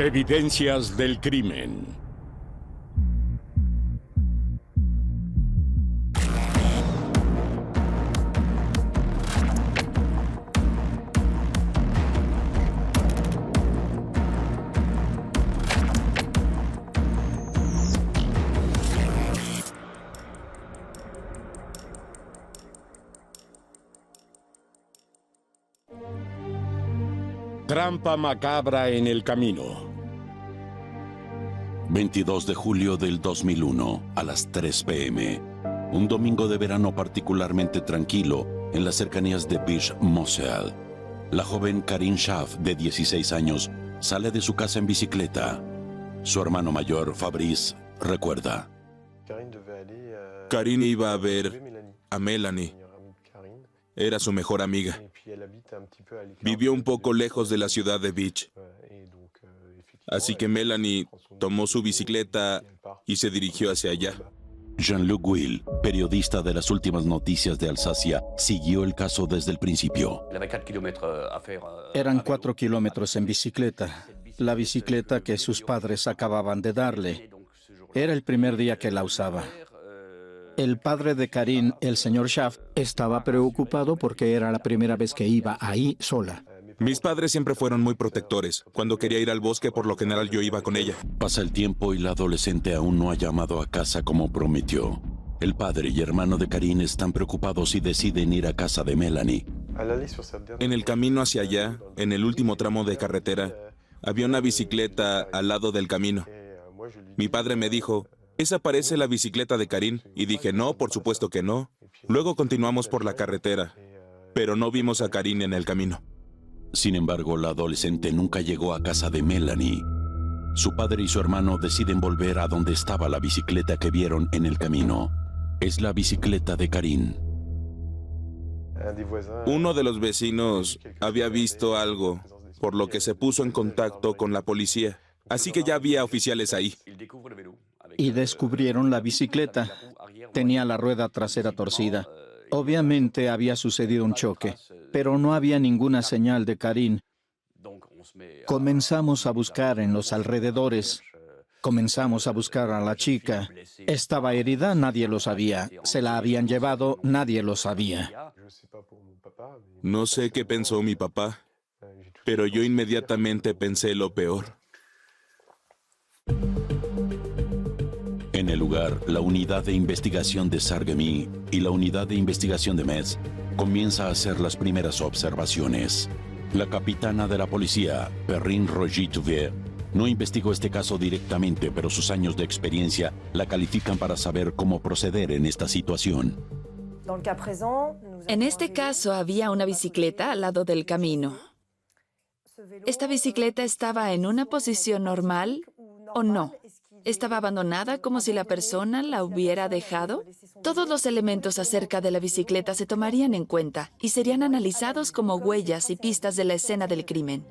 Evidencias del crimen. Trampa macabra en el camino. 22 de julio del 2001, a las 3 p.m. Un domingo de verano particularmente tranquilo en las cercanías de Beach Moselle. La joven Karine Schaaf, de 16 años, sale de su casa en bicicleta. Su hermano mayor, Fabrice, recuerda. Karine iba a ver a Melanie. Era su mejor amiga. Vivió un poco lejos de la ciudad de Beach. Así que Melanie tomó su bicicleta y se dirigió hacia allá. Jean-Luc Will, periodista de las últimas noticias de Alsacia, siguió el caso desde el principio. Eran 4 kilómetros en bicicleta. La bicicleta que sus padres acababan de darle. Era el primer día que la usaba. El padre de Karine, el señor Schaaf, estaba preocupado porque era la primera vez que iba ahí sola. Mis padres siempre fueron muy protectores. Cuando quería ir al bosque, por lo general yo iba con ella. Pasa el tiempo y la adolescente aún no ha llamado a casa como prometió. El padre y hermano de Karine están preocupados y deciden ir a casa de Melanie. En el camino hacia allá, en el último tramo de carretera, había una bicicleta al lado del camino. Mi padre me dijo, ¿esa parece la bicicleta de Karine? Y dije, no, por supuesto que no. Luego continuamos por la carretera, pero no vimos a Karine en el camino. Sin embargo, la adolescente nunca llegó a casa de Melanie. Su padre y su hermano deciden volver a donde estaba la bicicleta que vieron en el camino. Es la bicicleta de Karine. Uno de los vecinos había visto algo, por lo que se puso en contacto con la policía. Así que ya había oficiales ahí. Y descubrieron la bicicleta. Tenía la rueda trasera torcida. Obviamente había sucedido un choque, pero no había ninguna señal de Karine. Comenzamos a buscar en los alrededores. Comenzamos a buscar a la chica. ¿Estaba herida? Nadie lo sabía. ¿Se la habían llevado? Nadie lo sabía. No sé qué pensó mi papá, pero yo inmediatamente pensé lo peor. En el lugar, la unidad de investigación de Sarreguemines y la unidad de investigación de Metz comienza a hacer las primeras observaciones. La capitana de la policía, Perrine Roger-Touvier, no investigó este caso directamente, pero sus años de experiencia la califican para saber cómo proceder en esta situación. En este caso había una bicicleta al lado del camino. ¿Esta bicicleta estaba en una posición normal o no? ¿Estaba abandonada como si la persona la hubiera dejado? Todos los elementos acerca de la bicicleta se tomarían en cuenta y serían analizados como huellas y pistas de la escena del crimen.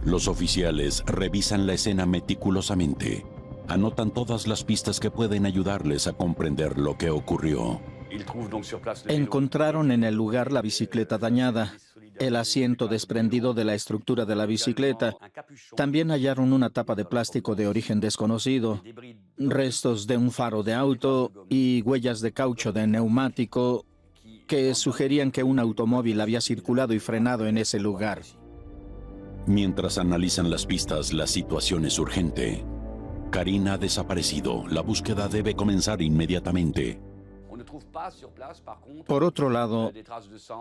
Los oficiales revisan la escena meticulosamente. Anotan todas las pistas que pueden ayudarles a comprender lo que ocurrió. Encontraron en el lugar la bicicleta dañada, el asiento desprendido de la estructura de la bicicleta. También hallaron una tapa de plástico de origen desconocido, restos de un faro de auto y huellas de caucho de neumático que sugerían que un automóvil había circulado y frenado en ese lugar. Mientras analizan las pistas, la situación es urgente. Karine ha desaparecido. La búsqueda debe comenzar inmediatamente. Por otro lado,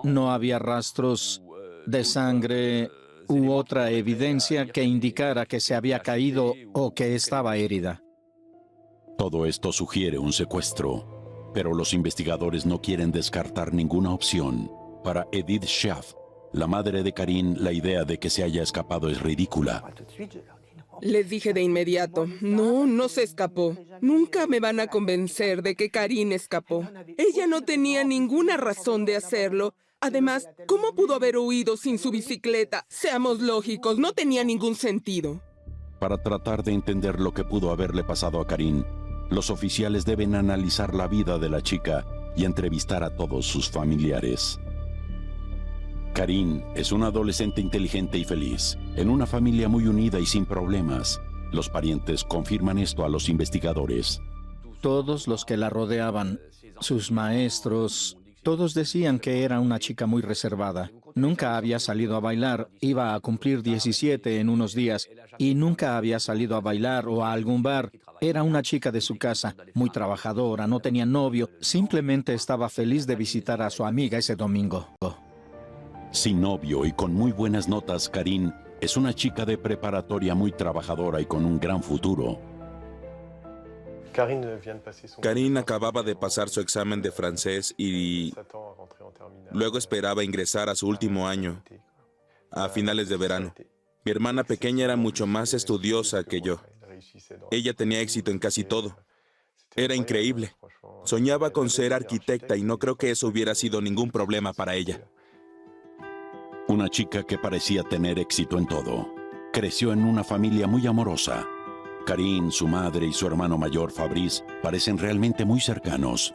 no había rastros de sangre u otra evidencia que indicara que se había caído o que estaba herida. Todo esto sugiere un secuestro, pero los investigadores no quieren descartar ninguna opción. Para Edith Schaaf, la madre de Karine, la idea de que se haya escapado es ridícula. Les dije de inmediato, no se escapó. Nunca me van a convencer de que Karine escapó. Ella no tenía ninguna razón de hacerlo. Además, ¿cómo pudo haber huido sin su bicicleta? Seamos lógicos, no tenía ningún sentido. Para tratar de entender lo que pudo haberle pasado a Karine, los oficiales deben analizar la vida de la chica y entrevistar a todos sus familiares. Karine es una adolescente inteligente y feliz, en una familia muy unida y sin problemas. Los parientes confirman esto a los investigadores. Todos los que la rodeaban, sus maestros, todos decían que era una chica muy reservada. Nunca había salido a bailar, iba a cumplir 17 en unos días, y nunca había salido a bailar o a algún bar. Era una chica de su casa, muy trabajadora, no tenía novio, simplemente estaba feliz de visitar a su amiga ese domingo. Sin novio y con muy buenas notas, Karin es una chica de preparatoria muy trabajadora y con un gran futuro. Karin acababa de pasar su examen de francés y luego esperaba ingresar a su último año, a finales de verano. Mi hermana pequeña era mucho más estudiosa que yo. Ella tenía éxito en casi todo. Era increíble. Soñaba con ser arquitecta y no creo que eso hubiera sido ningún problema para ella. Una chica que parecía tener éxito en todo. Creció en una familia muy amorosa. Karin, su madre y su hermano mayor, Fabrice, parecen realmente muy cercanos.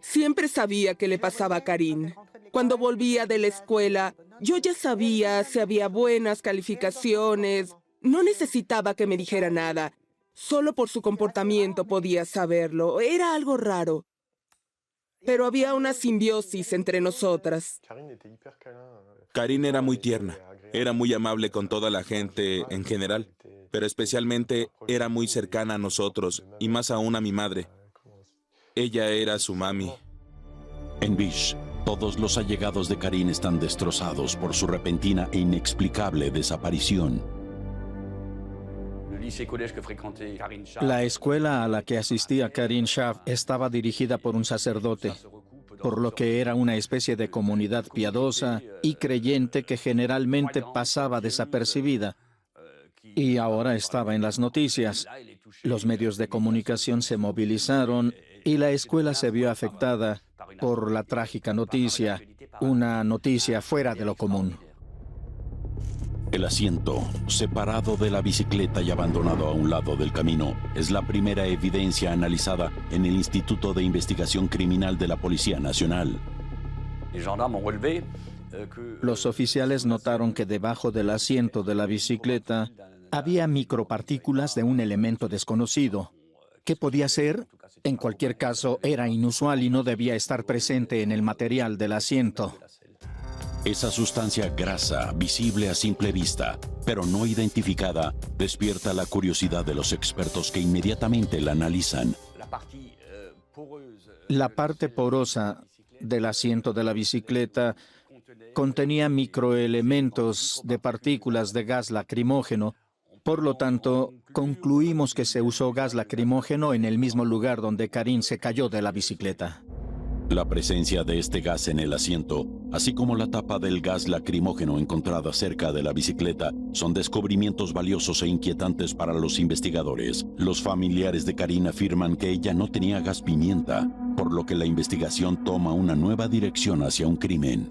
Siempre sabía qué le pasaba a Karin. Cuando volvía de la escuela, yo ya sabía si había buenas calificaciones. No necesitaba que me dijera nada. Solo por su comportamiento podía saberlo. Era algo raro. Pero había una simbiosis entre nosotras. Karin era muy tierna. Era muy amable con toda la gente en general, pero especialmente era muy cercana a nosotros y más aún a mi madre. Ella era su mami. En Bish, todos los allegados de Karin están destrozados por su repentina e inexplicable desaparición. La escuela a la que asistía Karin Schaaf estaba dirigida por un sacerdote, por lo que era una especie de comunidad piadosa y creyente que generalmente pasaba desapercibida. Y ahora estaba en las noticias. Los medios de comunicación se movilizaron y la escuela se vio afectada por la trágica noticia, una noticia fuera de lo común. El asiento, separado de la bicicleta y abandonado a un lado del camino, es la primera evidencia analizada en el Instituto de Investigación Criminal de la Policía Nacional. Los oficiales notaron que debajo del asiento de la bicicleta había micropartículas de un elemento desconocido. ¿Qué podía ser? En cualquier caso, era inusual y no debía estar presente en el material del asiento. Esa sustancia grasa, visible a simple vista, pero no identificada, despierta la curiosidad de los expertos que inmediatamente la analizan. La parte porosa del asiento de la bicicleta contenía microelementos de partículas de gas lacrimógeno. Por lo tanto, concluimos que se usó gas lacrimógeno en el mismo lugar donde Karin se cayó de la bicicleta. La presencia de este gas en el asiento, así como la tapa del gas lacrimógeno encontrada cerca de la bicicleta, son descubrimientos valiosos e inquietantes para los investigadores. Los familiares de Karin afirman que ella no tenía gas pimienta, por lo que la investigación toma una nueva dirección hacia un crimen.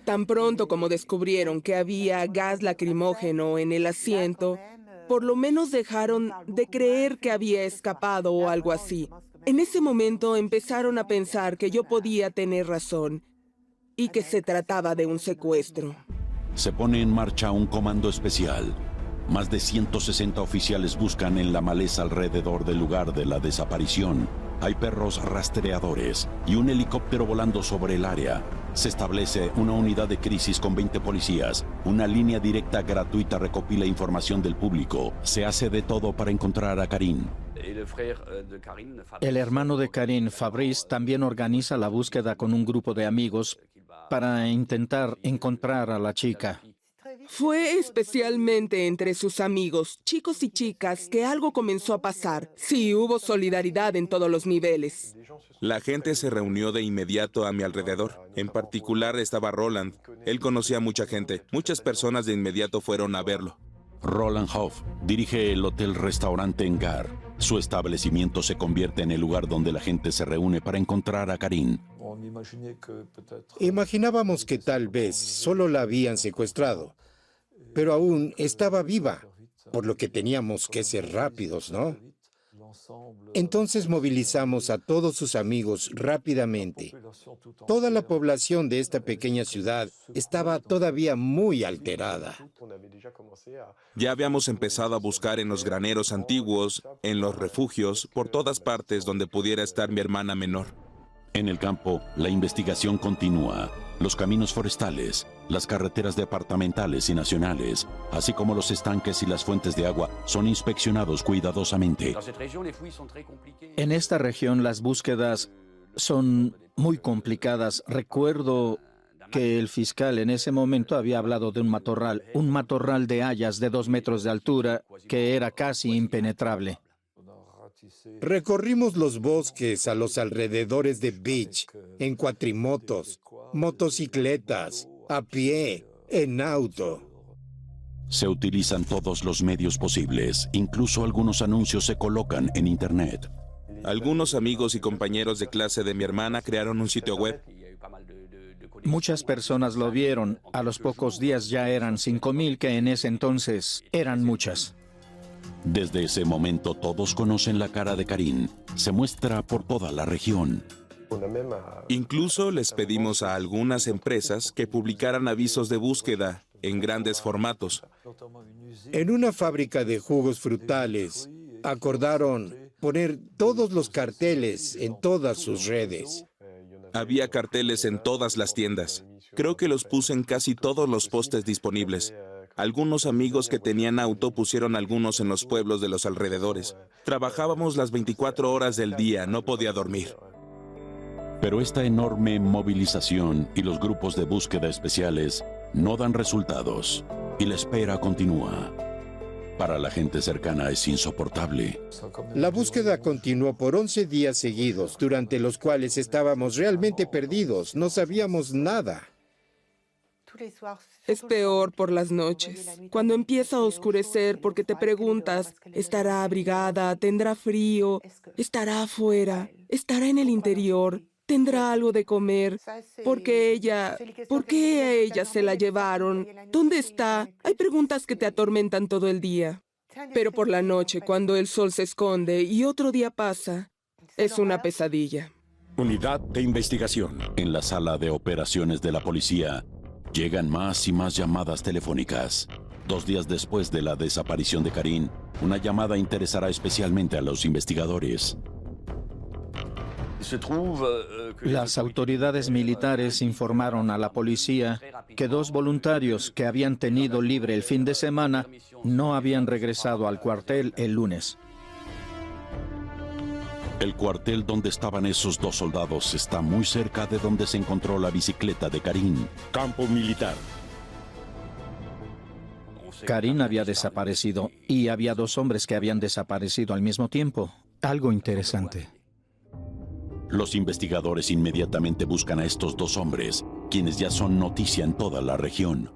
Tan pronto como descubrieron que había gas lacrimógeno en el asiento, por lo menos dejaron de creer que había escapado o algo así. En ese momento empezaron a pensar que yo podía tener razón y que se trataba de un secuestro. Se pone en marcha un comando especial. Más de 160 oficiales buscan en la maleza alrededor del lugar de la desaparición. Hay perros rastreadores y un helicóptero volando sobre el área. Se establece una unidad de crisis con 20 policías. Una línea directa gratuita recopila información del público. Se hace de todo para encontrar a Karin. El hermano de Karin, Fabrice, también organiza la búsqueda con un grupo de amigos para intentar encontrar a la chica. Fue especialmente entre sus amigos, chicos y chicas, que algo comenzó a pasar. Sí, hubo solidaridad en todos los niveles. La gente se reunió de inmediato a mi alrededor. En particular estaba Roland. Él conocía a mucha gente. Muchas personas de inmediato fueron a verlo. Roland Hoff dirige el hotel-restaurante Engar. Su establecimiento se convierte en el lugar donde la gente se reúne para encontrar a Karin. Imaginábamos que tal vez solo la habían secuestrado, pero aún estaba viva, por lo que teníamos que ser rápidos, ¿no? Entonces movilizamos a todos sus amigos rápidamente. Toda la población de esta pequeña ciudad estaba todavía muy alterada. Ya habíamos empezado a buscar en los graneros antiguos, en los refugios, por todas partes donde pudiera estar mi hermana menor. En el campo, la investigación continúa. Los caminos forestales, las carreteras departamentales y nacionales, así como los estanques y las fuentes de agua, son inspeccionados cuidadosamente. En esta región las búsquedas son muy complicadas. Recuerdo que el fiscal en ese momento había hablado de un matorral de hayas de 2 metros de altura que era casi impenetrable. Recorrimos los bosques a los alrededores de Beach, en cuatrimotos, motocicletas, a pie, en auto. Se utilizan todos los medios posibles, incluso algunos anuncios se colocan en Internet. Algunos amigos y compañeros de clase de mi hermana crearon un sitio web. Muchas personas lo vieron. A los pocos días ya eran 5,000, que en ese entonces eran muchas. Desde ese momento todos conocen la cara de Karin. Se muestra por toda la región. Incluso les pedimos a algunas empresas que publicaran avisos de búsqueda en grandes formatos. En una fábrica de jugos frutales, acordaron poner todos los carteles en todas sus redes. Había carteles en todas las tiendas. Creo que los puse en casi todos los postes disponibles. Algunos amigos que tenían auto pusieron algunos en los pueblos de los alrededores. Trabajábamos las 24 horas del día, no podía dormir. Pero esta enorme movilización y los grupos de búsqueda especiales no dan resultados y la espera continúa. Para la gente cercana es insoportable. La búsqueda continuó por 11 días seguidos, durante los cuales estábamos realmente perdidos, no sabíamos nada. Es peor por las noches, cuando empieza a oscurecer porque te preguntas, ¿estará abrigada? ¿Tendrá frío? ¿Estará afuera? ¿Estará en el interior? ¿Tendrá algo de comer? ¿Por qué a ella se la llevaron? ¿Dónde está? Hay preguntas que te atormentan todo el día. Pero por la noche, cuando el sol se esconde y otro día pasa, es una pesadilla. Unidad de investigación. En la sala de operaciones de la policía, llegan más y más llamadas telefónicas. 2 días después de la desaparición de Karin, una llamada interesará especialmente a los investigadores. Las autoridades militares informaron a la policía que 2 voluntarios que habían tenido libre el fin de semana no habían regresado al cuartel el lunes. El cuartel donde estaban esos 2 soldados está muy cerca de donde se encontró la bicicleta de Karin. Campo militar. Karin había desaparecido y había 2 hombres que habían desaparecido al mismo tiempo. Algo interesante. Los investigadores inmediatamente buscan a estos 2 hombres, quienes ya son noticia en toda la región.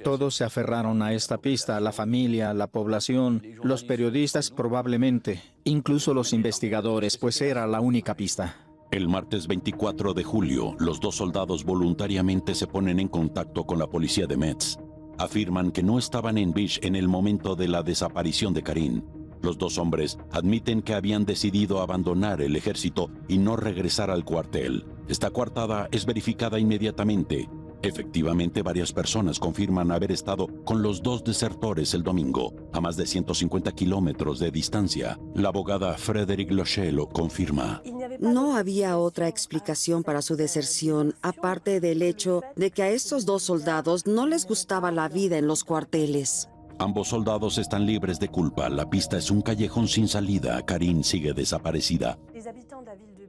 Todos se aferraron a esta pista, la familia, la población, los periodistas probablemente, incluso los investigadores, pues era la única pista. El martes 24 de julio, los 2 soldados voluntariamente se ponen en contacto con la policía de Metz. Afirman que no estaban en Beach en el momento de la desaparición de Karin. Los 2 hombres admiten que habían decidido abandonar el ejército y no regresar al cuartel. Esta coartada es verificada inmediatamente. Efectivamente, varias personas confirman haber estado con los 2 desertores el domingo, a más de 150 kilómetros de distancia. La abogada Frédéric Locher lo confirma. No había otra explicación para su deserción, aparte del hecho de que a estos 2 soldados no les gustaba la vida en los cuarteles. Ambos soldados están libres de culpa. La pista es un callejón sin salida. Karin sigue desaparecida.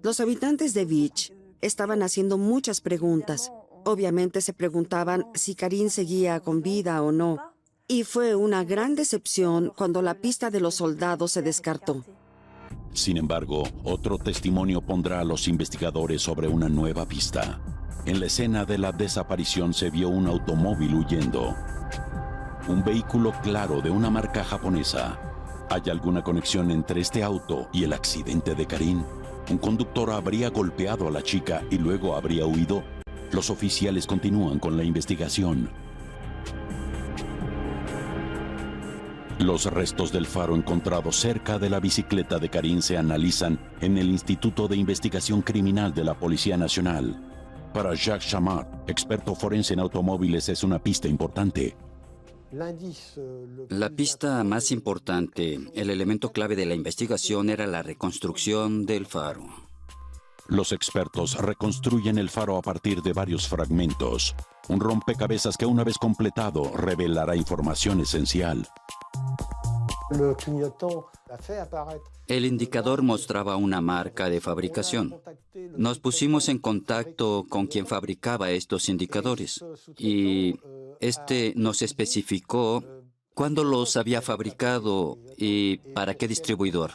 Los habitantes de Beach estaban haciendo muchas preguntas. Obviamente se preguntaban si Karin seguía con vida o no. Y fue una gran decepción cuando la pista de los soldados se descartó. Sin embargo, otro testimonio pondrá a los investigadores sobre una nueva pista. En la escena de la desaparición se vio un automóvil huyendo. Un vehículo claro de una marca japonesa. ¿Hay alguna conexión entre este auto y el accidente de Karin? ¿Un conductor habría golpeado a la chica y luego habría huido? Los oficiales continúan con la investigación. Los restos del faro encontrados cerca de la bicicleta de Karin se analizan en el Instituto de Investigación Criminal de la Policía Nacional. Para Jacques Chamard, experto forense en automóviles, es una pista importante. La pista más importante, el elemento clave de la investigación, era la reconstrucción del faro. Los expertos reconstruyen el faro a partir de varios fragmentos. Un rompecabezas que, una vez completado, revelará información esencial. El indicador mostraba una marca de fabricación. Nos pusimos en contacto con quien fabricaba estos indicadores y este nos especificó cuándo los había fabricado y para qué distribuidor.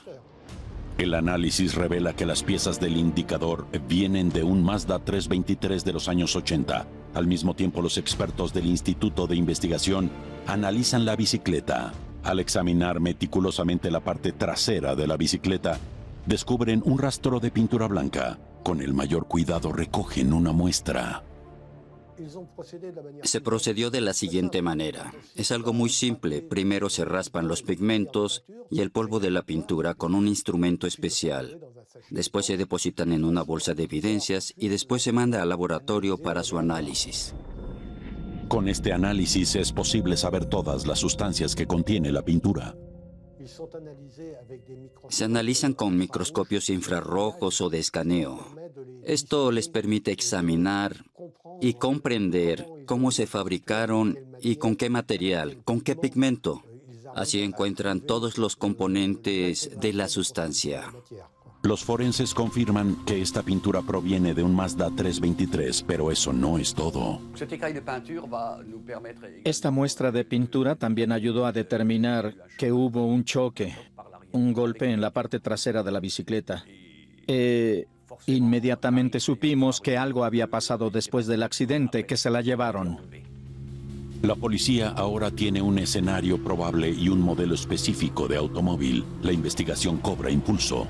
El análisis revela que las piezas del indicador vienen de un Mazda 323 de los años 80. Al mismo tiempo, los expertos del Instituto de Investigación analizan la bicicleta. Al examinar meticulosamente la parte trasera de la bicicleta, descubren un rastro de pintura blanca. Con el mayor cuidado recogen una muestra. Se procedió de la siguiente manera. Es algo muy simple. Primero se raspan los pigmentos y el polvo de la pintura con un instrumento especial. Después se depositan en una bolsa de evidencias y después se manda al laboratorio para su análisis. Con este análisis es posible saber todas las sustancias que contiene la pintura. Se analizan con microscopios infrarrojos o de escaneo. Esto les permite examinar y comprender cómo se fabricaron y con qué material, con qué pigmento. Así encuentran todos los componentes de la sustancia. Los forenses confirman que esta pintura proviene de un Mazda 323, pero eso no es todo. Esta muestra de pintura también ayudó a determinar que hubo un choque, un golpe en la parte trasera de la bicicleta. Inmediatamente supimos que algo había pasado después del accidente, que se la llevaron. La policía ahora tiene un escenario probable y un modelo específico de automóvil. La investigación cobra impulso.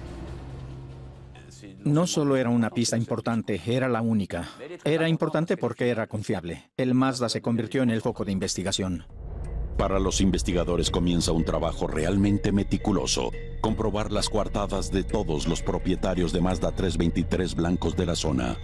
No solo era una pista importante, era la única. Era importante porque era confiable. El Mazda se convirtió en el foco de investigación. Para los investigadores comienza un trabajo realmente meticuloso. Comprobar las coartadas de todos los propietarios de Mazda 323 blancos de la zona.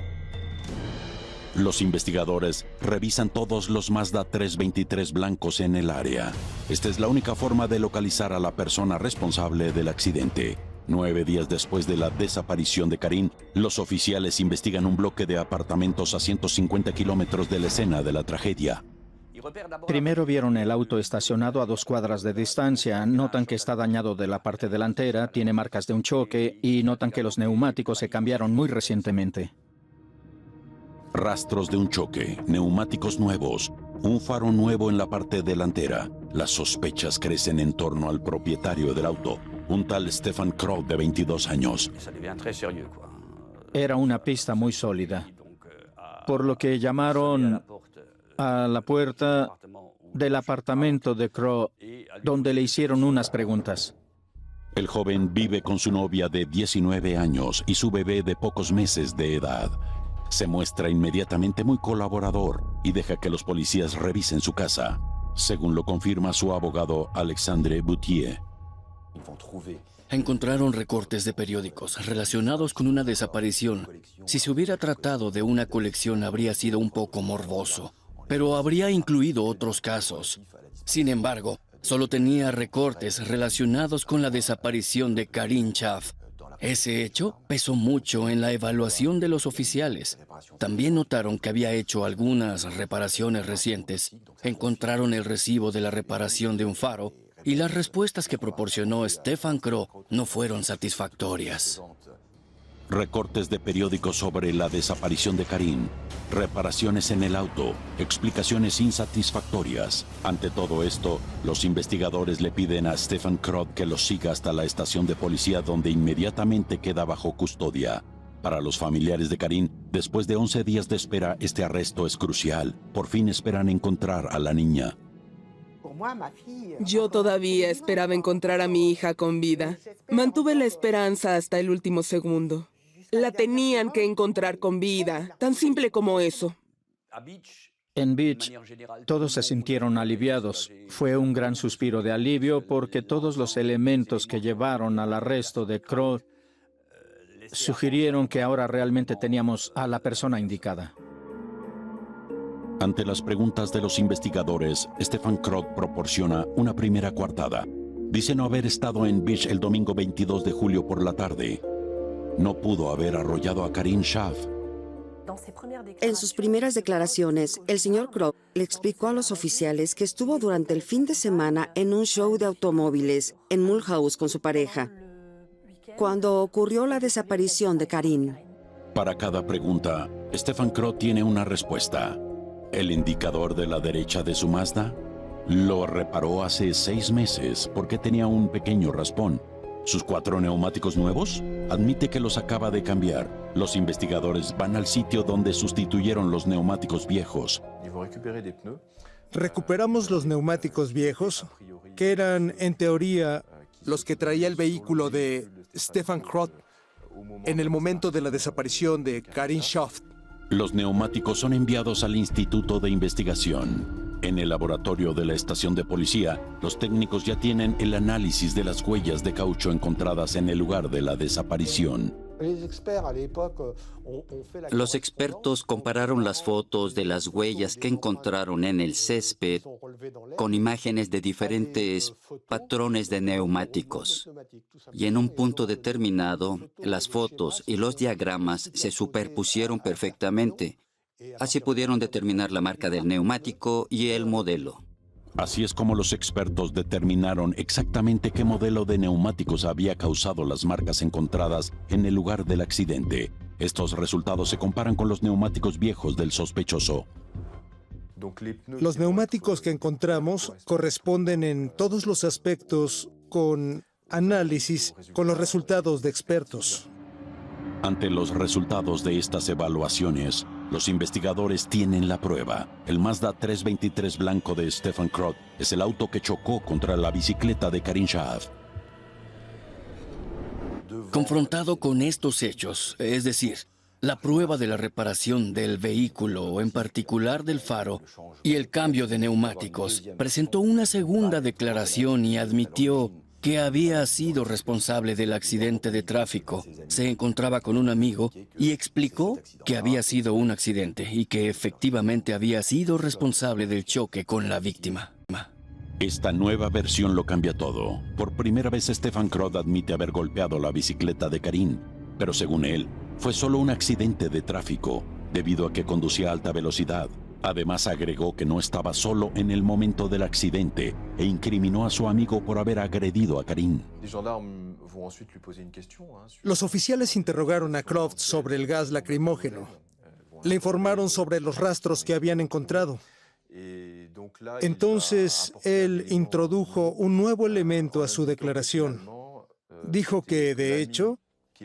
Los investigadores revisan todos los Mazda 323 blancos en el área. Esta es la única forma de localizar a la persona responsable del accidente. 9 días después de la desaparición de Karin, los oficiales investigan un bloque de apartamentos a 150 kilómetros de la escena de la tragedia. Primero vieron el auto estacionado a 2 cuadras de distancia, notan que está dañado de la parte delantera, tiene marcas de un choque y notan que los neumáticos se cambiaron muy recientemente. Rastros de un choque, neumáticos nuevos, un faro nuevo en la parte delantera. Las sospechas crecen en torno al propietario del auto, un tal Stefan Kroll de 22 años. Era una pista muy sólida, por lo que llamaron a la puerta del apartamento de Kroll, donde le hicieron unas preguntas. El joven vive con su novia de 19 años y su bebé de pocos meses de edad. Se muestra inmediatamente muy colaborador y deja que los policías revisen su casa, según lo confirma su abogado Alexandre Boutier. Encontraron recortes de periódicos relacionados con una desaparición. Si se hubiera tratado de una colección habría sido un poco morboso, pero habría incluido otros casos. Sin embargo, solo tenía recortes relacionados con la desaparición de Karin Schaaf. Ese hecho pesó mucho en la evaluación de los oficiales. También notaron que había hecho algunas reparaciones recientes. Encontraron el recibo de la reparación de un faro y las respuestas que proporcionó Stefan Kroll no fueron satisfactorias. Recortes de periódicos sobre la desaparición de Karin, reparaciones en el auto, explicaciones insatisfactorias. Ante todo esto, los investigadores le piden a Stefan Kroll que los siga hasta la estación de policía, donde inmediatamente queda bajo custodia. Para los familiares de Karin, después de 11 días de espera, este arresto es crucial. Por fin esperan encontrar a la niña. Yo todavía esperaba encontrar a mi hija con vida. Mantuve la esperanza hasta el último segundo. La tenían que encontrar con vida, tan simple como eso. En Beach, todos se sintieron aliviados. Fue un gran suspiro de alivio porque todos los elementos que llevaron al arresto de Krog sugirieron que ahora realmente teníamos a la persona indicada. Ante las preguntas de los investigadores, Stefan Krog proporciona una primera coartada. Dice no haber estado en Beach el domingo 22 de julio por la tarde. No pudo haber arrollado a Karin Schaaf. En sus primeras declaraciones, el señor Krog le explicó a los oficiales que estuvo durante el fin de semana en un show de automóviles en Mulhouse con su pareja, cuando ocurrió la desaparición de Karin. Para cada pregunta, Stefan Krog tiene una respuesta. ¿El indicador de la derecha de su Mazda? Lo reparó hace 6 meses porque tenía un pequeño raspón. ¿Sus 4 neumáticos nuevos? Admite que los acaba de cambiar. Los investigadores van al sitio donde sustituyeron los neumáticos viejos. Recuperamos los neumáticos viejos, que eran, en teoría, los que traía el vehículo de Stefan Krog en el momento de la desaparición de Karin Schaaf. Los neumáticos son enviados al Instituto de Investigación. En el laboratorio de la estación de policía, los técnicos ya tienen el análisis de las huellas de caucho encontradas en el lugar de la desaparición. Los expertos compararon las fotos de las huellas que encontraron en el césped con imágenes de diferentes patrones de neumáticos. Y en un punto determinado, las fotos y los diagramas se superpusieron perfectamente. Así pudieron determinar la marca del neumático y el modelo. Así es como los expertos determinaron exactamente qué modelo de neumáticos había causado las marcas encontradas en el lugar del accidente. Estos resultados se comparan con los neumáticos viejos del sospechoso. Los neumáticos que encontramos corresponden en todos los aspectos con análisis con los resultados de expertos. Ante los resultados de estas evaluaciones, los investigadores tienen la prueba. El Mazda 323 blanco de Stefan Krog es el auto que chocó contra la bicicleta de Karin Schaaf. Confrontado con estos hechos, es decir, la prueba de la reparación del vehículo, en particular del faro, y el cambio de neumáticos, presentó una segunda declaración y admitió que había sido responsable del accidente de tráfico. Se encontraba con un amigo y explicó que había sido un accidente y que efectivamente había sido responsable del choque con la víctima. Esta nueva versión lo cambia todo. Por primera vez Stefan Krog admite haber golpeado la bicicleta de Karin, pero según él, fue solo un accidente de tráfico, debido a que conducía a alta velocidad. Además agregó que no estaba solo en el momento del accidente e incriminó a su amigo por haber agredido a Karin. Los oficiales interrogaron a Krog sobre el gas lacrimógeno. Le informaron sobre los rastros que habían encontrado. Entonces, él introdujo un nuevo elemento a su declaración. Dijo que, de hecho,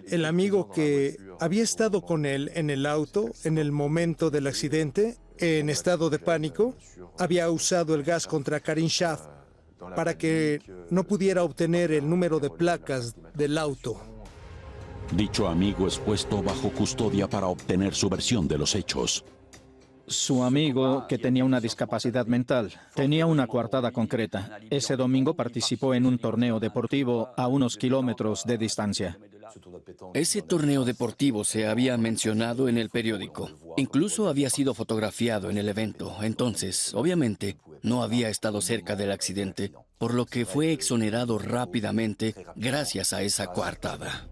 el amigo que había estado con él en el auto en el momento del accidente, en estado de pánico, había usado el gas contra Karin Schaaf para que no pudiera obtener el número de placas del auto. Dicho amigo es puesto bajo custodia para obtener su versión de los hechos. Su amigo, que tenía una discapacidad mental, tenía una coartada concreta. Ese domingo participó en un torneo deportivo a unos kilómetros de distancia. Ese torneo deportivo se había mencionado en el periódico. Incluso había sido fotografiado en el evento. Entonces, obviamente, no había estado cerca del accidente, por lo que fue exonerado rápidamente gracias a esa coartada.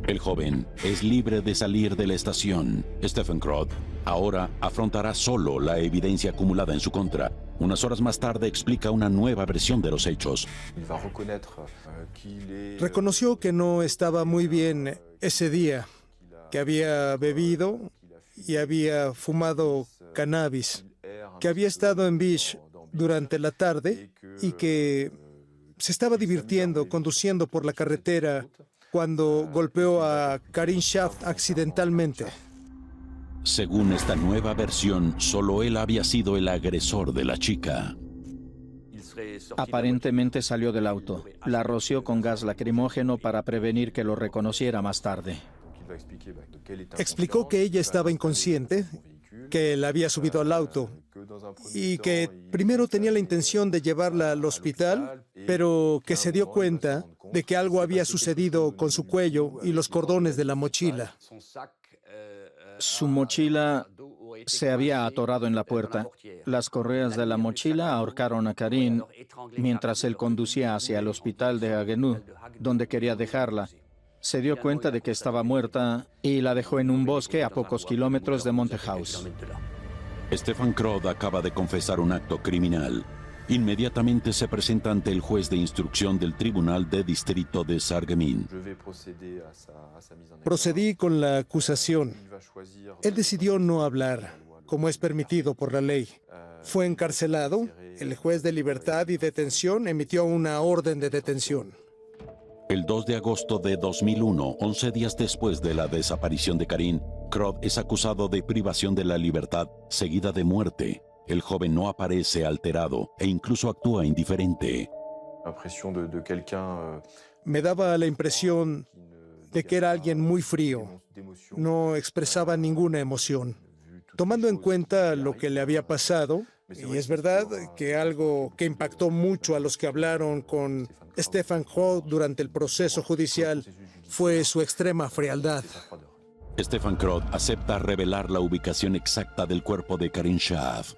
El joven es libre de salir de la estación. Stefan Krog ahora afrontará solo la evidencia acumulada en su contra. Unas horas más tarde explica una nueva versión de los hechos. Reconoció que no estaba muy bien ese día, que había bebido y había fumado cannabis, que había estado en Beach durante la tarde y que se estaba divirtiendo conduciendo por la carretera cuando golpeó a Karin Schaaf accidentalmente. Según esta nueva versión, solo él había sido el agresor de la chica. Aparentemente salió del auto. La roció con gas lacrimógeno para prevenir que lo reconociera más tarde. Explicó que ella estaba inconsciente, que él había subido al auto y que primero tenía la intención de llevarla al hospital, pero que se dio cuenta de que algo había sucedido con su cuello y los cordones de la mochila. Su mochila se había atorado en la puerta. Las correas de la mochila ahorcaron a Karin mientras él conducía hacia el hospital de Haguenau, donde quería dejarla. Se dio cuenta de que estaba muerta y la dejó en un bosque a pocos kilómetros de Montehouse. Stefan Krod acaba de confesar un acto criminal. Inmediatamente se presenta ante el juez de instrucción del Tribunal de Distrito de Sarreguemines. Procedí con la acusación. Él decidió no hablar, como es permitido por la ley. Fue encarcelado. El juez de libertad y detención emitió una orden de detención. El 2 de agosto de 2001, 11 días después de la desaparición de Karin, Krod es acusado de privación de la libertad seguida de muerte. El joven no aparece alterado e incluso actúa indiferente. Me daba la impresión de que era alguien muy frío. No expresaba ninguna emoción. Tomando en cuenta lo que le había pasado, y es verdad que algo que impactó mucho a los que hablaron con Stefan Krod durante el proceso judicial fue su extrema frialdad. Stefan Krod acepta revelar la ubicación exacta del cuerpo de Karin Schaaf.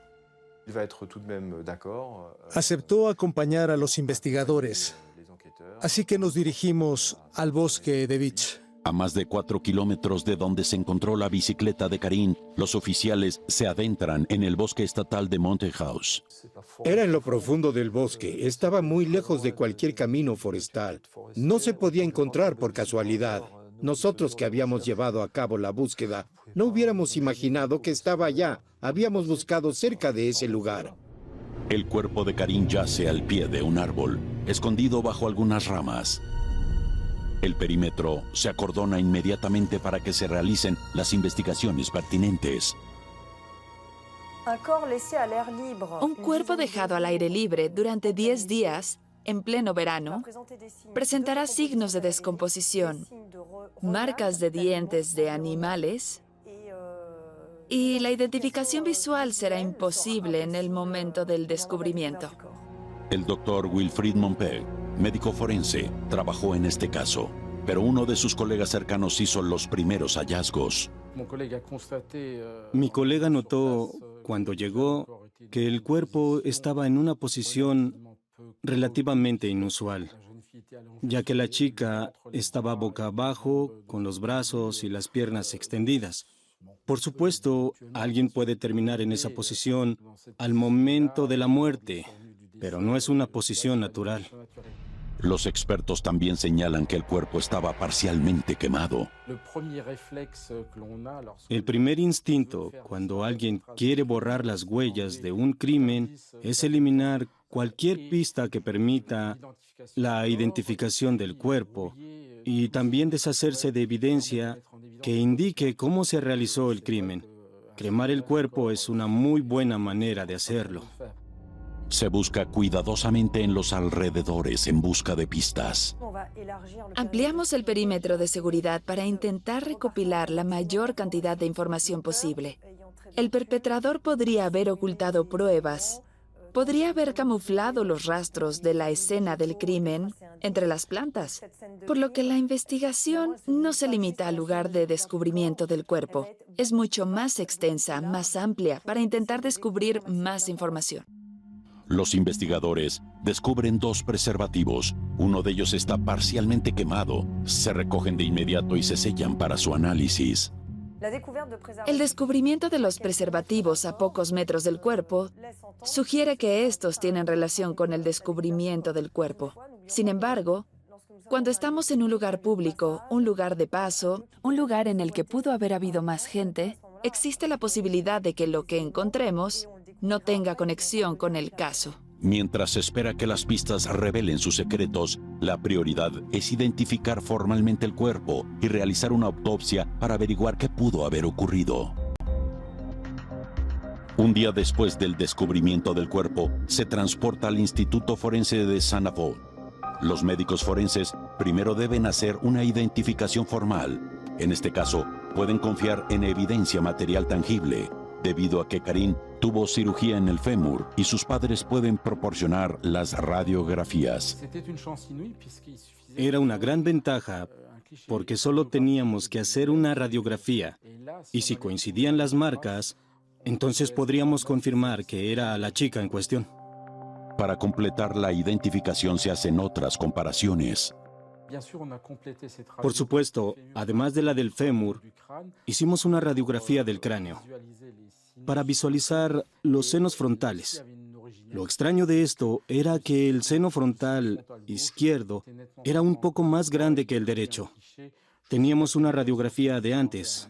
Aceptó acompañar a los investigadores, así que nos dirigimos al bosque de Vich. A más de 4 kilómetros de donde se encontró la bicicleta de Karin, los oficiales se adentran en el bosque estatal de Montehouse. Era en lo profundo del bosque, estaba muy lejos de cualquier camino forestal. No se podía encontrar por casualidad. Nosotros que habíamos llevado a cabo la búsqueda, no hubiéramos imaginado que estaba allá. Habíamos buscado cerca de ese lugar. El cuerpo de Karin yace al pie de un árbol, escondido bajo algunas ramas. El perímetro se acordona inmediatamente para que se realicen las investigaciones pertinentes. Un cuerpo dejado al aire libre durante 10 días, en pleno verano, presentará signos de descomposición, marcas de dientes de animales, y la identificación visual será imposible en el momento del descubrimiento. El doctor Wilfried Mompeg, médico forense, trabajó en este caso, pero uno de sus colegas cercanos hizo los primeros hallazgos. Mi colega notó, cuando llegó, que el cuerpo estaba en una posición relativamente inusual, ya que la chica estaba boca abajo, con los brazos y las piernas extendidas. Por supuesto, alguien puede terminar en esa posición al momento de la muerte, pero no es una posición natural. Los expertos también señalan que el cuerpo estaba parcialmente quemado. El primer instinto, cuando alguien quiere borrar las huellas de un crimen, es eliminar cualquier pista que permita la identificación del cuerpo y también deshacerse de evidencia que indique cómo se realizó el crimen. Cremar el cuerpo es una muy buena manera de hacerlo. Se busca cuidadosamente en los alrededores en busca de pistas. Ampliamos el perímetro de seguridad para intentar recopilar la mayor cantidad de información posible. El perpetrador podría haber ocultado pruebas, podría haber camuflado los rastros de la escena del crimen entre las plantas, por lo que la investigación no se limita al lugar de descubrimiento del cuerpo. Es mucho más extensa, más amplia, para intentar descubrir más información. Los investigadores descubren 2 preservativos. Uno de ellos está parcialmente quemado. Se recogen de inmediato y se sellan para su análisis. El descubrimiento de los preservativos a pocos metros del cuerpo sugiere que estos tienen relación con el descubrimiento del cuerpo. Sin embargo, cuando estamos en un lugar público, un lugar de paso, un lugar en el que pudo haber habido más gente, existe la posibilidad de que lo que encontremos no tenga conexión con el caso. Mientras se espera que las pistas revelen sus secretos, la prioridad es identificar formalmente el cuerpo y realizar una autopsia para averiguar qué pudo haber ocurrido. Un día después del descubrimiento del cuerpo, se transporta al Instituto Forense de Saint-Avold. Los médicos forenses primero deben hacer una identificación formal. En este caso, pueden confiar en evidencia material tangible. debido a que Karin tuvo cirugía en el fémur y sus padres pueden proporcionar las radiografías. Era una gran ventaja porque solo teníamos que hacer una radiografía y si coincidían las marcas, entonces podríamos confirmar que era la chica en cuestión. Para completar la identificación se hacen otras comparaciones. Por supuesto, además de la del fémur, hicimos una radiografía del cráneo para visualizar los senos frontales. Lo extraño de esto era que el seno frontal izquierdo era un poco más grande que el derecho. Teníamos una radiografía de antes.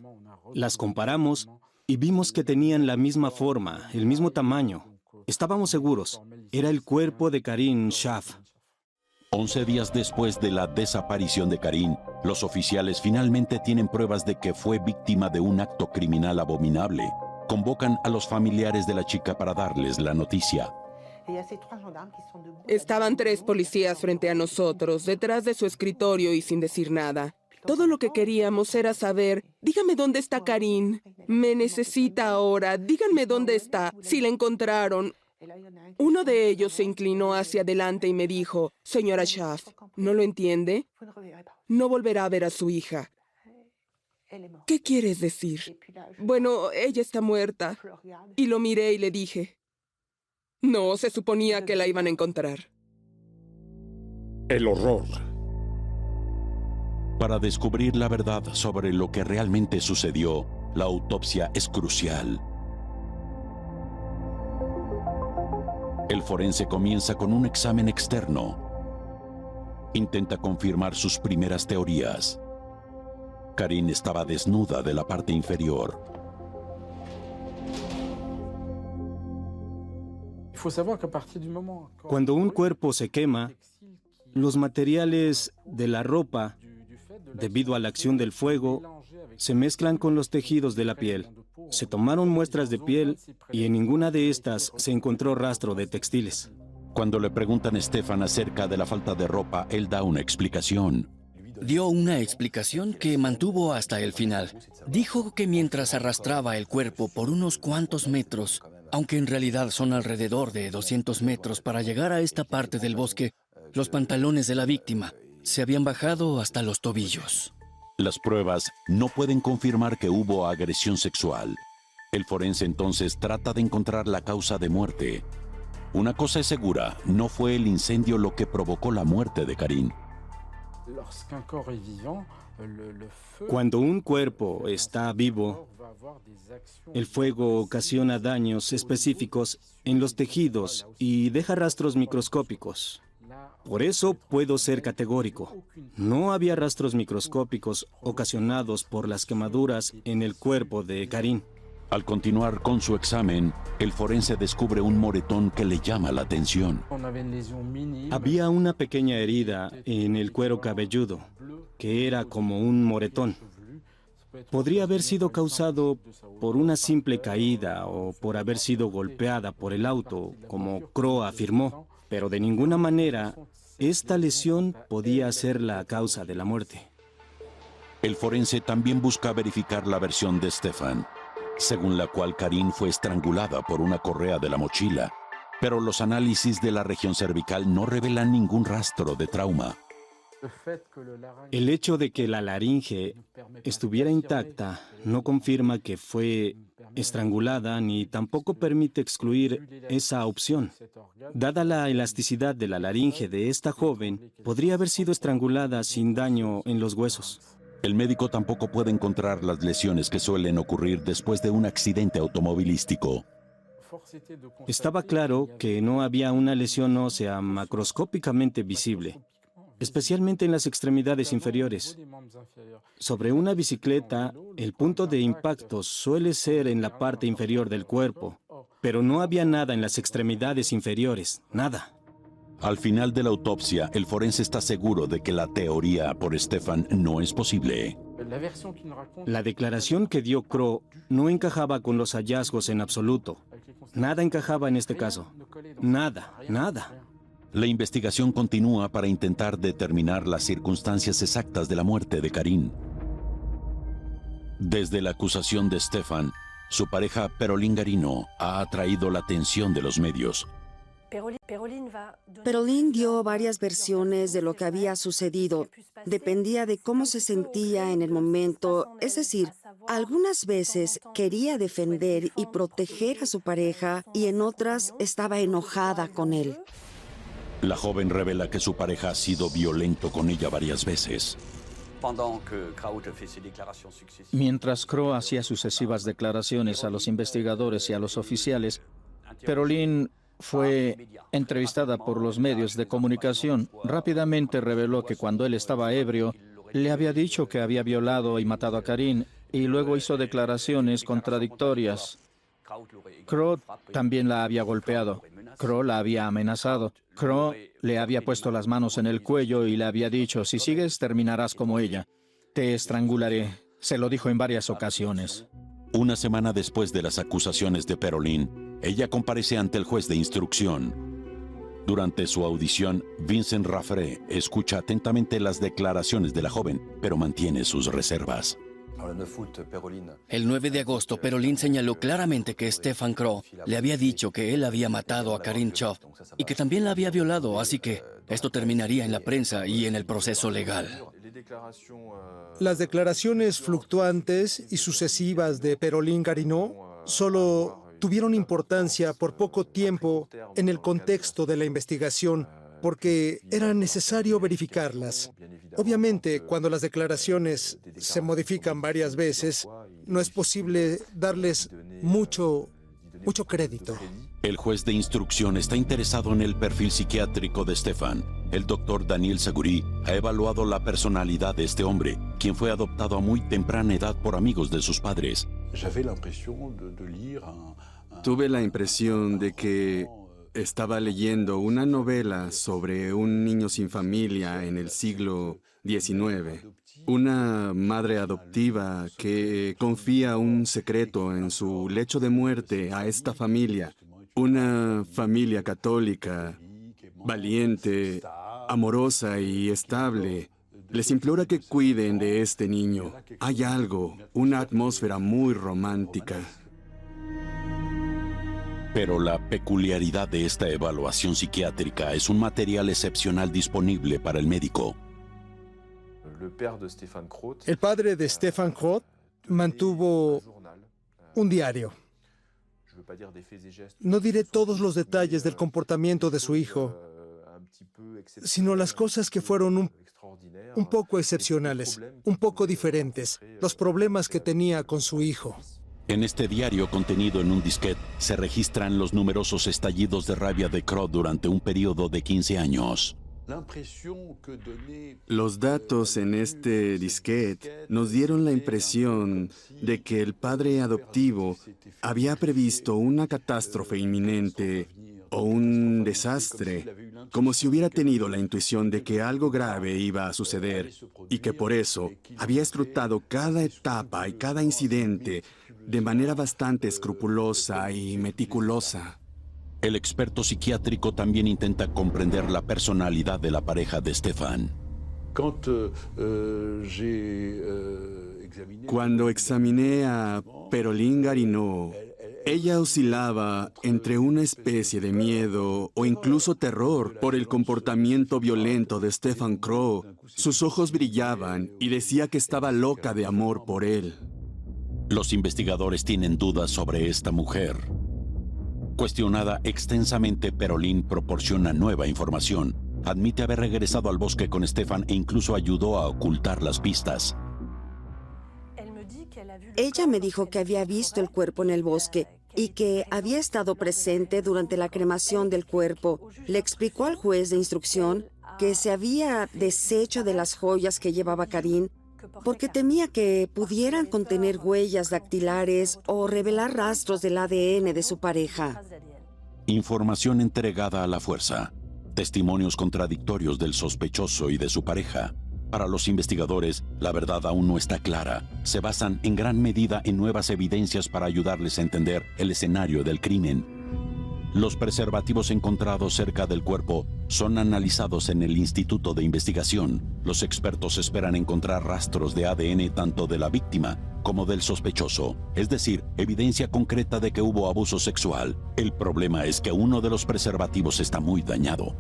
Las comparamos y vimos que tenían la misma forma, el mismo tamaño. Estábamos seguros. Era el cuerpo de Karin Schaaf. 11 días después de la desaparición de Karin, los oficiales finalmente tienen pruebas de que fue víctima de un acto criminal abominable. Convocan a los familiares de la chica para darles la noticia. Estaban 3 policías frente a nosotros, detrás de su escritorio y sin decir nada. Todo lo que queríamos era saber, dígame dónde está Karin. Me necesita ahora, díganme dónde está, si la encontraron. Uno de ellos se inclinó hacia adelante y me dijo, señora Schaaf, ¿no lo entiende? No volverá a ver a su hija. ¿Qué quieres decir? Bueno, ella está muerta. Y lo miré y le dije, no, se suponía que la iban a encontrar. El horror. Para descubrir la verdad sobre lo que realmente sucedió, la autopsia es crucial. El forense comienza con un examen externo. Intenta confirmar sus primeras teorías. Karin estaba desnuda de la parte inferior. Cuando un cuerpo se quema, los materiales de la ropa, debido a la acción del fuego, se mezclan con los tejidos de la piel. Se tomaron muestras de piel y en ninguna de estas se encontró rastro de textiles. Cuando le preguntan a Stefan acerca de la falta de ropa, él da una explicación. Dio una explicación que mantuvo hasta el final. Dijo que mientras arrastraba el cuerpo por unos cuantos metros, aunque en realidad son alrededor de 200 metros para llegar a esta parte del bosque, los pantalones de la víctima se habían bajado hasta los tobillos. Las pruebas no pueden confirmar que hubo agresión sexual. El forense entonces trata de encontrar la causa de muerte. Una cosa es segura, no fue el incendio lo que provocó la muerte de Karin. Cuando un cuerpo está vivo, el fuego ocasiona daños específicos en los tejidos y deja rastros microscópicos. Por eso puedo ser categórico. No había rastros microscópicos ocasionados por las quemaduras en el cuerpo de Karin. Al continuar con su examen, el forense descubre un moretón que le llama la atención. Había una pequeña herida en el cuero cabelludo, que era como un moretón. Podría haber sido causado por una simple caída o por haber sido golpeada por el auto, como Crow afirmó, pero de ninguna manera esta lesión podía ser la causa de la muerte. El forense también busca verificar la versión de Stefan, según la cual Karin fue estrangulada por una correa de la mochila, pero los análisis de la región cervical no revelan ningún rastro de trauma. El hecho de que la laringe estuviera intacta no confirma que fue estrangulada ni tampoco permite excluir esa opción. Dada la elasticidad de la laringe de esta joven, podría haber sido estrangulada sin daño en los huesos. El médico tampoco puede encontrar las lesiones que suelen ocurrir después de un accidente automovilístico. Estaba claro que no había una lesión ósea macroscópicamente visible, especialmente en las extremidades inferiores. Sobre una bicicleta, el punto de impacto suele ser en la parte inferior del cuerpo, pero no había nada en las extremidades inferiores, nada. Al final de la autopsia, el forense está seguro de que la teoría por Stefan no es posible. La declaración que dio Crow no encajaba con los hallazgos en absoluto. Nada encajaba en este caso. Nada, nada. La investigación continúa para intentar determinar las circunstancias exactas de la muerte de Karin. Desde la acusación de Stefan, Su pareja Perolín Garino ha atraído la atención de los medios. Perolín dio varias versiones de lo que había sucedido. Dependía de cómo se sentía en el momento. Es decir, algunas veces quería defender y proteger a su pareja y en otras estaba enojada con él. La joven revela que su pareja ha sido violento con ella varias veces. Mientras Crow hacía sucesivas declaraciones a los investigadores y a los oficiales, Perolín fue entrevistada por los medios de comunicación. Rápidamente reveló que cuando él estaba ebrio, le había dicho que había violado y matado a Karin, y luego hizo declaraciones contradictorias. Crow también la había golpeado. Crow la había amenazado. Crow le había puesto las manos en el cuello y le había dicho, si sigues, terminarás como ella. Te estrangularé. Se lo dijo en varias ocasiones. Una semana después de las acusaciones de Perolín, ella comparece ante el juez de instrucción. Durante su audición, Vincent Raffray escucha atentamente las declaraciones de la joven, pero mantiene sus reservas. El 9 de agosto, Perolín señaló claramente que Stefan Crow le había dicho que él había matado a Karin Choff y que también la había violado, así que esto terminaría en la prensa y en el proceso legal. Las declaraciones fluctuantes y sucesivas de Perolín Garino solo tuvieron importancia por poco tiempo en el contexto de la investigación, porque era necesario verificarlas. Obviamente, cuando las declaraciones se modifican varias veces, no es posible darles mucho crédito. El juez de instrucción está interesado en el perfil psiquiátrico de Stefan. El doctor Daniel Saguri ha evaluado la personalidad de este hombre, quien fue adoptado a muy temprana edad por amigos de sus padres. Tuve la impresión de que estaba leyendo una novela sobre un niño sin familia en el siglo XIX. Una madre adoptiva que confía un secreto en su lecho de muerte a esta familia. Una familia católica, valiente, amorosa y estable. Les implora que cuiden de este niño. Hay algo, una atmósfera muy romántica. Pero la peculiaridad de esta evaluación psiquiátrica es un material excepcional disponible para el médico. El padre de Stefan Crow mantuvo un diario. No diré todos los detalles del comportamiento de su hijo, sino las cosas que fueron un poco excepcionales, un poco diferentes, los problemas que tenía con su hijo. En este diario contenido en un disquete se registran los numerosos estallidos de rabia de Crow durante un periodo de 15 años. Los datos en este disquete nos dieron la impresión de que el padre adoptivo había previsto una catástrofe inminente o un desastre, como si hubiera tenido la intuición de que algo grave iba a suceder y que por eso había escrutado cada etapa y cada incidente de manera bastante escrupulosa y meticulosa. El experto psiquiátrico también intenta comprender la personalidad de la pareja de Stefan. Cuando examiné a Perolín Garino, ella oscilaba entre una especie de miedo o incluso terror por el comportamiento violento de Stefan Crow. Sus ojos brillaban y decía que estaba loca de amor por él. Los investigadores tienen dudas sobre esta mujer. Cuestionada extensamente, Perolín proporciona nueva información. Admite haber regresado al bosque con Stefan e incluso ayudó a ocultar las pistas. Ella me dijo que había visto el cuerpo en el bosque y que había estado presente durante la cremación del cuerpo. Le explicó al juez de instrucción que se había deshecho de las joyas que llevaba Karin porque temía que pudieran contener huellas dactilares o revelar rastros del ADN de su pareja. Información entregada a la fuerza. Testimonios contradictorios del sospechoso y de su pareja. Para los investigadores, la verdad aún no está clara. Se basan en gran medida en nuevas evidencias para ayudarles a entender el escenario del crimen. Los preservativos encontrados cerca del cuerpo son analizados en el Instituto de Investigación. Los expertos esperan encontrar rastros de ADN tanto de la víctima como del sospechoso, es decir, evidencia concreta de que hubo abuso sexual. El problema es que uno de los preservativos está muy dañado.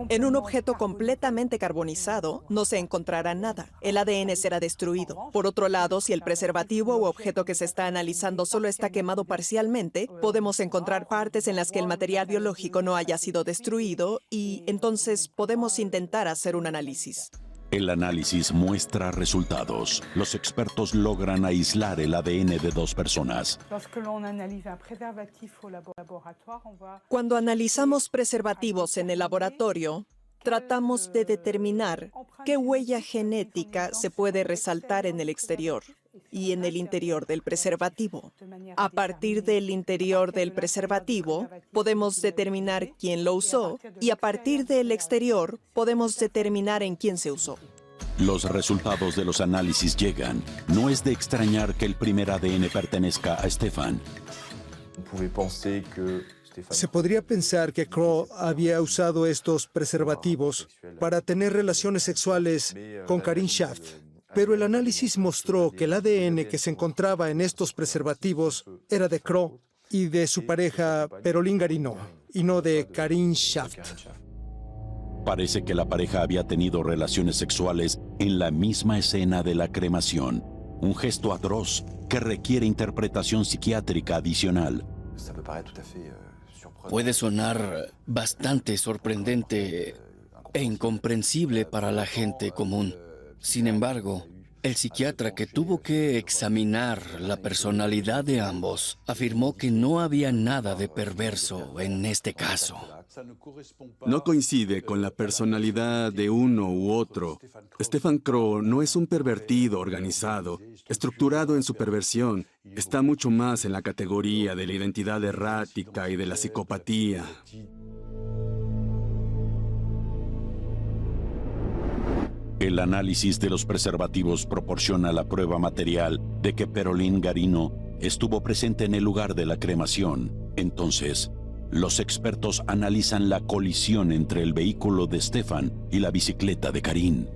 En un objeto completamente carbonizado no se encontrará nada. El ADN será destruido. Por otro lado, si el preservativo u objeto que se está analizando solo está quemado parcialmente, podemos encontrar partes en las que el material biológico no haya sido destruido y entonces podemos intentar hacer un análisis. El análisis muestra resultados. Los expertos logran aislar el ADN de 2 personas. Cuando analizamos preservativos en el laboratorio, tratamos de determinar qué huella genética se puede resaltar en el exterior y en el interior del preservativo. A partir del interior del preservativo, podemos determinar quién lo usó y a partir del exterior, podemos determinar en quién se usó. Los resultados de los análisis llegan. No es de extrañar que el primer ADN pertenezca a Stefan. Se podría pensar que Crow había usado estos preservativos para tener relaciones sexuales con Karin Schaft. Pero el análisis mostró que el ADN que se encontraba en estos preservativos era de Crow y de su pareja Perolín Garino, y no de Karin Schaft. Parece que la pareja había tenido relaciones sexuales en la misma escena de la cremación. Un gesto atroz que requiere interpretación psiquiátrica adicional. Puede sonar bastante sorprendente e incomprensible para la gente común. Sin embargo, el psiquiatra que tuvo que examinar la personalidad de ambos afirmó que no había nada de perverso en este caso. No coincide con la personalidad de uno u otro. Stefan Crow no es un pervertido organizado, estructurado en su perversión. Está mucho más en la categoría de la identidad errática y de la psicopatía. El análisis de los preservativos proporciona la prueba material de que Perolín Garino estuvo presente en el lugar de la cremación. Entonces, los expertos analizan la colisión entre el vehículo de Stefan y la bicicleta de Karin.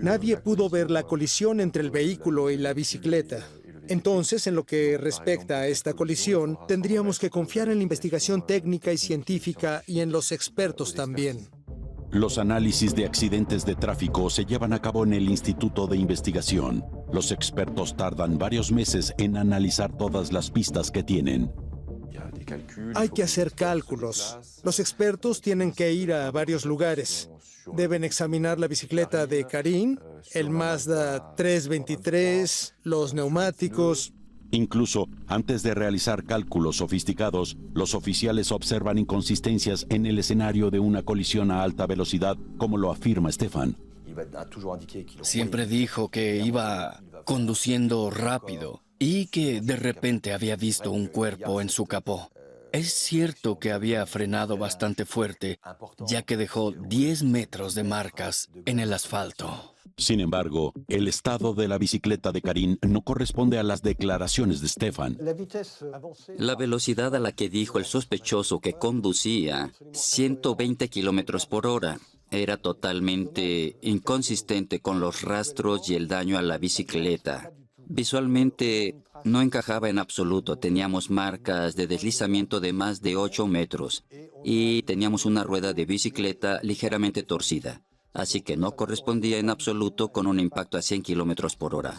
Nadie pudo ver la colisión entre el vehículo y la bicicleta. Entonces, en lo que respecta a esta colisión, tendríamos que confiar en la investigación técnica y científica y en los expertos también. Los análisis de accidentes de tráfico se llevan a cabo en el Instituto de Investigación. Los expertos tardan varios meses en analizar todas las pistas que tienen. Hay que hacer cálculos. Los expertos tienen que ir a varios lugares. Deben examinar la bicicleta de Karin, el Mazda 323, los neumáticos. Incluso antes de realizar cálculos sofisticados, los oficiales observan inconsistencias en el escenario de una colisión a alta velocidad, como lo afirma Stefan. Siempre dijo que iba conduciendo rápido y que de repente había visto un cuerpo en su capó. Es cierto que había frenado bastante fuerte, ya que dejó 10 metros de marcas en el asfalto. Sin embargo, el estado de la bicicleta de Karin no corresponde a las declaraciones de Stefan. La velocidad a la que dijo el sospechoso que conducía, 120 kilómetros por hora, era totalmente inconsistente con los rastros y el daño a la bicicleta. Visualmente no encajaba en absoluto. Teníamos marcas de deslizamiento de más de 8 metros y teníamos una rueda de bicicleta ligeramente torcida. Así que no correspondía en absoluto con un impacto a 100 kilómetros por hora.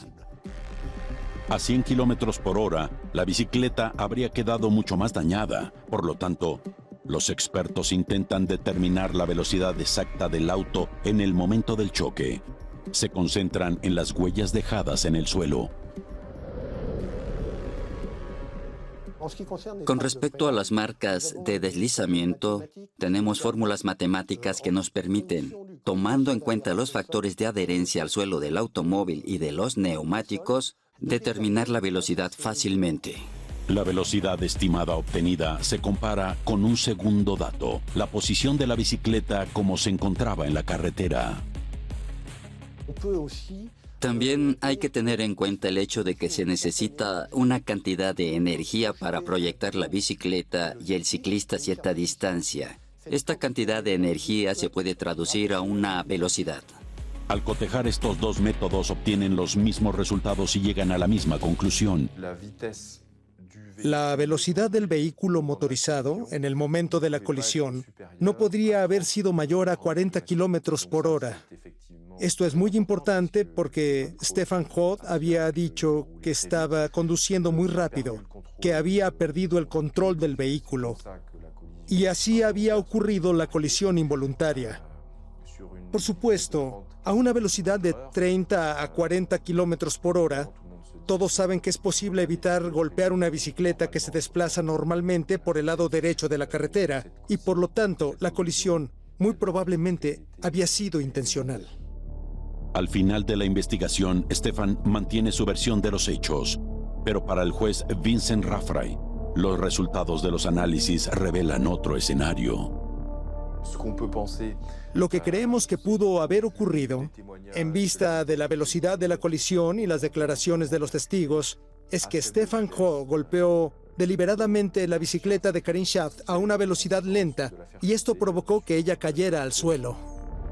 A 100 kilómetros por hora, la bicicleta habría quedado mucho más dañada. Por lo tanto, los expertos intentan determinar la velocidad exacta del auto en el momento del choque. Se concentran en las huellas dejadas en el suelo. Con respecto a las marcas de deslizamiento, tenemos fórmulas matemáticas que nos permiten, tomando en cuenta los factores de adherencia al suelo del automóvil y de los neumáticos, determinar la velocidad fácilmente. La velocidad estimada obtenida se compara con un segundo dato, la posición de la bicicleta como se encontraba en la carretera. También hay que tener en cuenta el hecho de que se necesita una cantidad de energía para proyectar la bicicleta y el ciclista a cierta distancia. Esta cantidad de energía se puede traducir a una velocidad. Al cotejar estos dos métodos obtienen los mismos resultados y llegan a la misma conclusión. La velocidad del vehículo motorizado en el momento de la colisión no podría haber sido mayor a 40 kilómetros por hora. Esto es muy importante porque Stefan Hood había dicho que estaba conduciendo muy rápido, que había perdido el control del vehículo. Y así había ocurrido la colisión involuntaria. Por supuesto, a una velocidad de 30 a 40 kilómetros por hora, todos saben que es posible evitar golpear una bicicleta que se desplaza normalmente por el lado derecho de la carretera, y por lo tanto, la colisión muy probablemente había sido intencional. Al final de la investigación, Stefan mantiene su versión de los hechos, pero para el juez Vincent Raffray, los resultados de los análisis revelan otro escenario. Lo que creemos que pudo haber ocurrido, en vista de la velocidad de la colisión y las declaraciones de los testigos, es que Stefan Ho golpeó deliberadamente la bicicleta de Karine Schaft a una velocidad lenta, y esto provocó que ella cayera al suelo.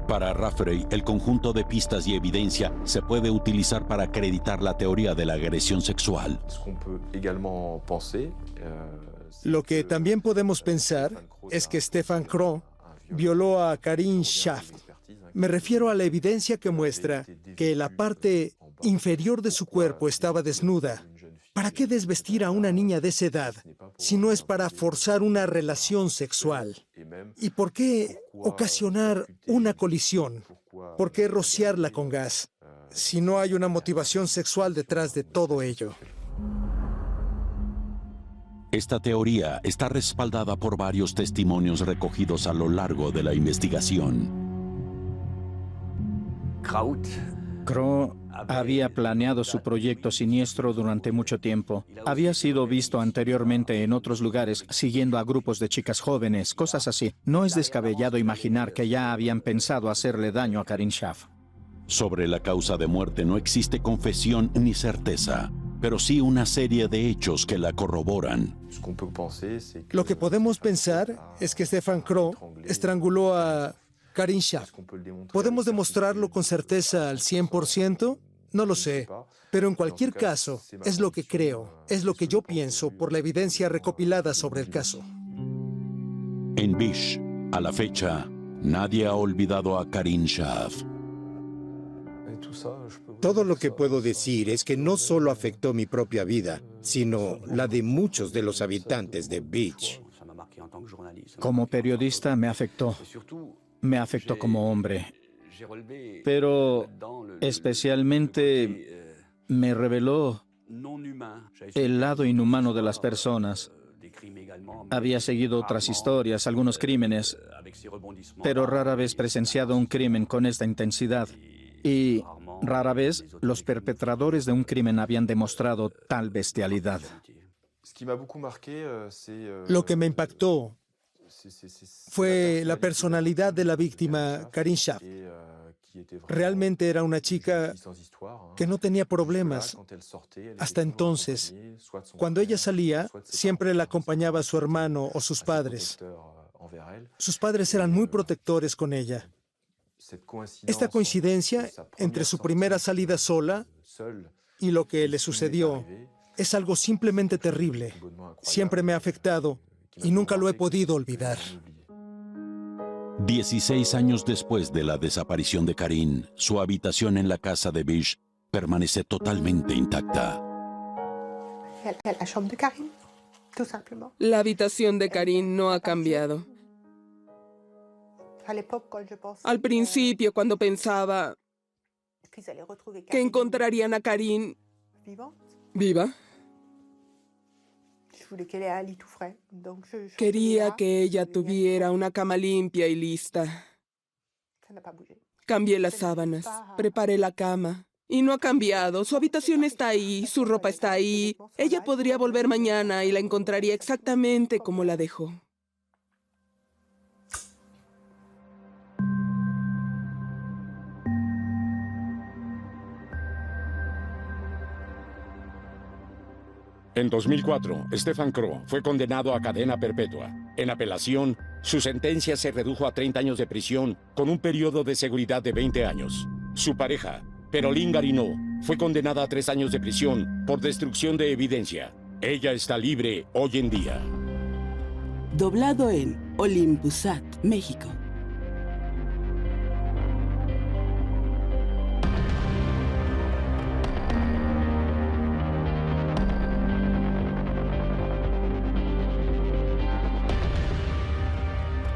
Para Raffray, el conjunto de pistas y evidencia se puede utilizar para acreditar la teoría de la agresión sexual. Lo que también podemos pensar es que Stefan Kroh violó a Karine Schaft. Me refiero a la evidencia que muestra que la parte inferior de su cuerpo estaba desnuda. ¿Para qué desvestir a una niña de esa edad si no es para forzar una relación sexual? ¿Y por qué ocasionar una colisión? ¿Por qué rociarla con gas si no hay una motivación sexual detrás de todo ello? Esta teoría está respaldada por varios testimonios recogidos a lo largo de la investigación. Kroh había planeado su proyecto siniestro durante mucho tiempo. Había sido visto anteriormente en otros lugares siguiendo a grupos de chicas jóvenes, cosas así. No es descabellado imaginar que ya habían pensado hacerle daño a Karine Schaft. Sobre la causa de muerte no existe confesión ni certeza, pero sí una serie de hechos que la corroboran. Lo que podemos pensar es que Stefan Kroh estranguló a Karine Schaft. ¿Podemos demostrarlo con certeza al 100%? No lo sé, pero en cualquier caso, es lo que creo, es lo que yo pienso por la evidencia recopilada sobre el caso. En Bish, a la fecha, nadie ha olvidado a Karine Schaft. Todo lo que puedo decir es que no solo afectó mi propia vida, sino la de muchos de los habitantes de Beach. Como periodista me afectó. Me afectó como hombre. Pero especialmente me reveló el lado inhumano de las personas. Había seguido otras historias, algunos crímenes, pero rara vez presenciado un crimen con esta intensidad. Y rara vez los perpetradores de un crimen habían demostrado tal bestialidad. Lo que me impactó fue la personalidad de la víctima, Karine Schaft. Realmente era una chica que no tenía problemas. Hasta entonces, cuando ella salía, siempre la acompañaba su hermano o sus padres. Sus padres eran muy protectores con ella. Esta coincidencia entre su primera salida sola y lo que le sucedió es algo simplemente terrible. Siempre me ha afectado y nunca lo he podido olvidar. 16 años después de la desaparición de Karine, su habitación en la casa de Bish permanece totalmente intacta. La habitación de Karine no ha cambiado. Al principio, cuando pensaba que encontrarían a Karine viva, quería que ella tuviera una cama limpia y lista. Cambié las sábanas, preparé la cama. Y no ha cambiado. Su habitación está ahí, su ropa está ahí. Ella podría volver mañana y la encontraría exactamente como la dejó. En 2004, Stefan Crow fue condenado a cadena perpetua. En apelación, su sentencia se redujo a 30 años de prisión con un periodo de seguridad de 20 años. Su pareja, Peroline Garinaud, fue condenada a 3 años de prisión por destrucción de evidencia. Ella está libre hoy en día. Doblado en Olympusat, México.